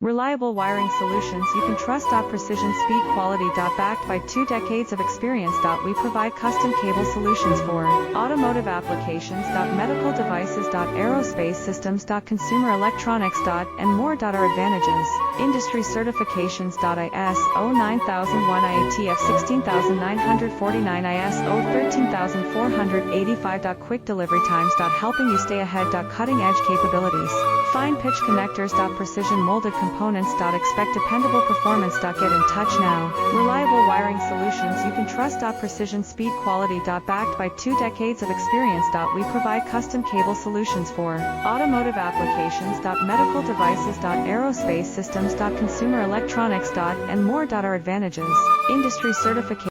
Reliable wiring solutions you can trust. Precision speed quality. Backed by 2 decades of experience. We provide custom cable solutions for automotive applications. Medical devices. Aerospace systems. Consumer electronics. And more. Our advantages: industry certifications. ISO 9001, IATF 16949, ISO 13485. Quick delivery times. Helping you stay ahead. Cutting edge capabilities: fine pitch connectors. Precision molded components. Expect dependable performance. Get in touch now. Reliable wiring solutions you can trust. Precision speed quality. Backed by 2 decades of experience. We provide custom cable solutions for automotive applications. Medical devices. Aerospace systems. Consumer electronics. And more. Our advantages: industry certification.